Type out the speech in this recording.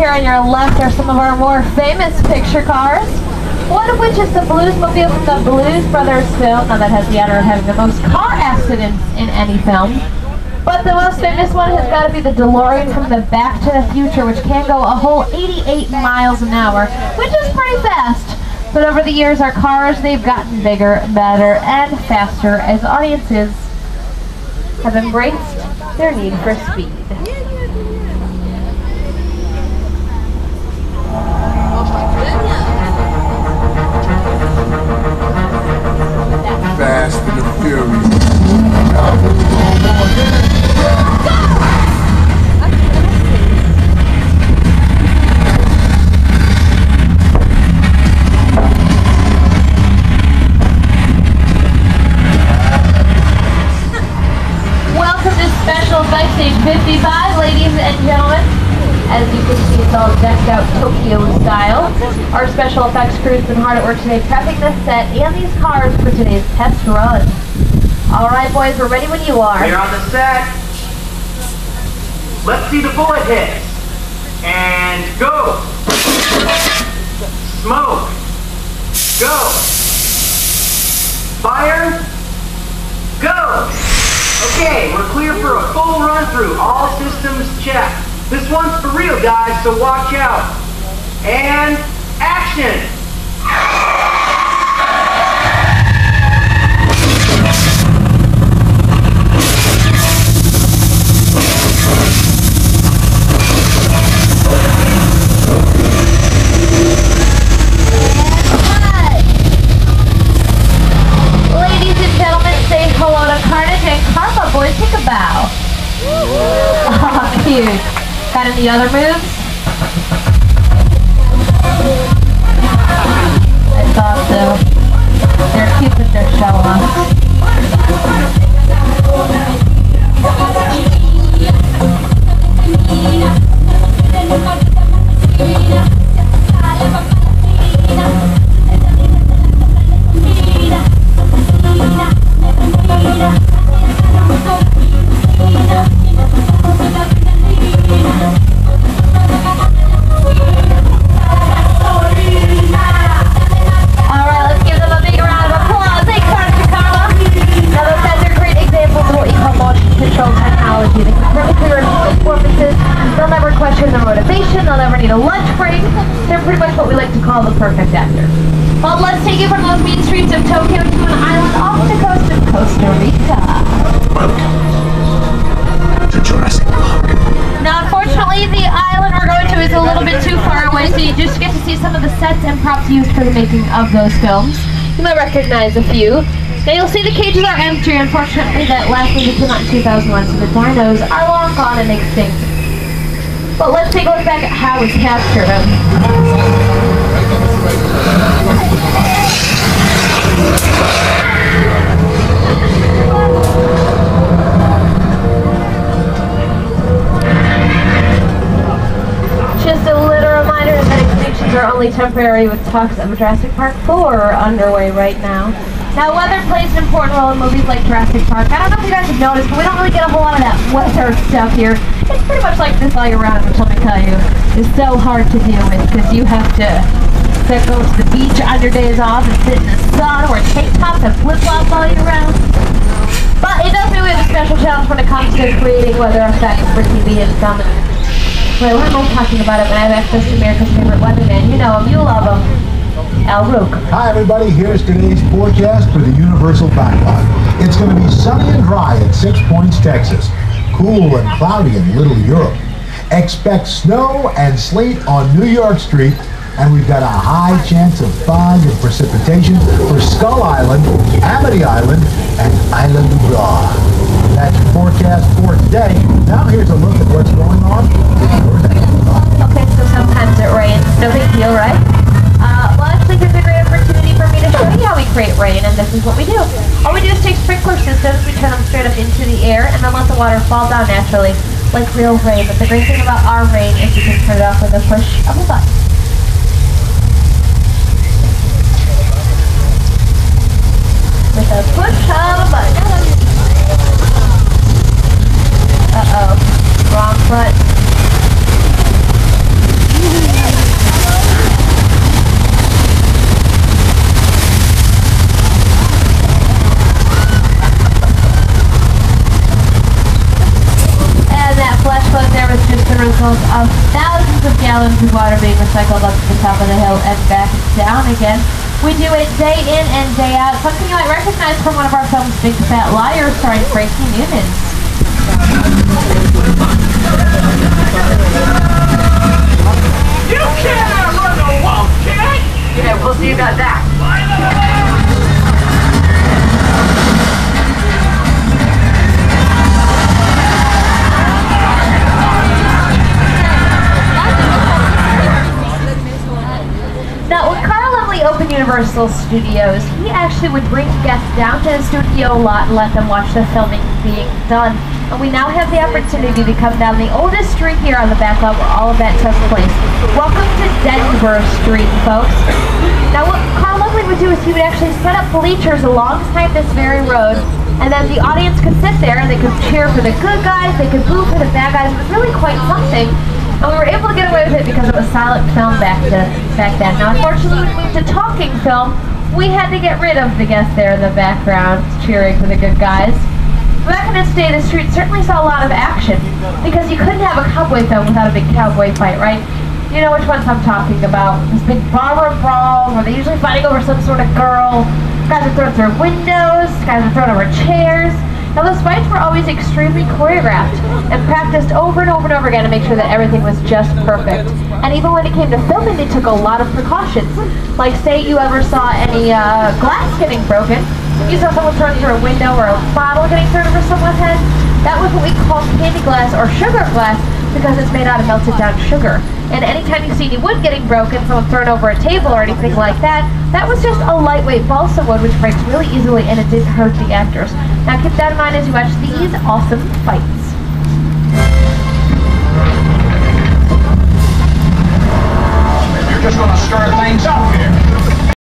here on your left are some of our more famous picture cars. One of which is the Bluesmobile from the Blues Brothers film. Now that has the honor of having the most car accidents in any film. But the most famous one has got to be the DeLorean from the Back to the Future, which can go a whole 88 miles an hour, which is pretty fast. But over the years, our cars, they've gotten bigger, better, and faster as audiences have embraced their need for speed. Fast and the Furious. Welcome to Special Effects Stage 55, ladies and gentlemen. As you can see, it's all decked out Tokyo style. Our special effects crew's been hard at work today prepping the set and these cars for today's test run. Alright boys, we're ready when you are. We're on the set. Let's see the bullet hits. And go. Smoke. Go. Fire. Go. Okay, we're clear for a full run through. All systems checked. This one's for real, guys, so watch out. And action! Ladies and gentlemen, say hello to Carnage and Karma, boys. Take a bow. Oh, cute. Got any other moves? I thought so. They're cute with their show off. The perfect actor. Well, let's take you from those mean streets of Tokyo to an island off the coast of Costa Rica. Welcome to Jurassic Park. Now, unfortunately, the island we're going to is a little bit too far away, so you just get to see some of the sets and props used for the making of those films. You might recognize a few. Now, you'll see the cages are empty. Unfortunately, that last movie came out in 2001, so the dinos are long gone and extinct. But let's take a look back at how we captured them. Just a little reminder that extinctions are only temporary, with talks of Jurassic Park 4 underway right now. Now, weather plays an important role in movies like Jurassic Park. I don't know if you guys have noticed, but we don't really get a whole lot of that weather stuff here. It's pretty much like this all year round, which let me tell you, is so hard to deal with, because you have to go to the beach on your days off and sit in the sun, or tank tops and flip-flops all year round. But it does mean we have a special challenge when it comes to creating weather effects for TV and film. Wait, what am I talking about it when I have access to America's favorite weatherman? You know him, you love him. Al Rook. Hi everybody, here's today's forecast for the Universal Backlot. It's going to be sunny and dry at 6 Points, Texas. Cool and cloudy in Little Europe. Expect snow and sleet on New York Street. And we've got a high chance of fog and precipitation for Skull Island, Amity Island, and Island Raw. That's your forecast for today. Now here's a look at what's going on in your neighborhood. Okay, so sometimes it rains. No big deal, right? Well, actually, here's a great opportunity for me to show you how we create rain, and this is what we do. All we do is take sprinkler systems, we turn them straight up into the air, and then let the water fall down naturally, like real rain. But the great thing about our rain is you can turn it off with a push of a button. With a push of a button. Uh-oh. Wrong button. miles of thousands of gallons of water being recycled up to the top of the hill and back down again. We do it day in and day out. Something you might recognize from one of our films, Big Fat Liar, starring Frankie Muniz. You can't run the wall, kid! Yeah, we'll see about that. Now, when Carl Laemmle opened Universal Studios, he actually would bring guests down to the studio lot and let them watch the filming being done. And we now have the opportunity to come down the oldest street here on the back lot where all of that took place. Welcome to Denver Street, folks. Now, what Carl Laemmle would do is he would actually set up bleachers alongside this very road, and then the audience could sit there and they could cheer for the good guys, they could boo for the bad guys. It was really quite something. And we were able to get away with it because it was silent film back then. Now, unfortunately, when we moved to talking film, we had to get rid of the guests there in the background cheering for the good guys. Back in its day, the street certainly saw a lot of action because you couldn't have a cowboy film without a big cowboy fight, right? You know which ones I'm talking about. These big barroom brawls where they're usually fighting over some sort of girl. Guys are thrown through windows, guys are thrown over chairs. Now, those fights were always extremely choreographed and practiced over and over and over again to make sure that everything was just perfect. And even when it came to filming, they took a lot of precautions. Like, say you ever saw any glass getting broken, you saw someone thrown through a window or a bottle getting thrown over someone's head, that was what we call candy glass or sugar glass because it's made out of melted down sugar. And anytime you see any wood getting broken, someone thrown over a table or anything like that, that was just a lightweight balsa wood which breaks really easily and it didn't hurt the actors. Now keep that in mind as you watch these awesome fights.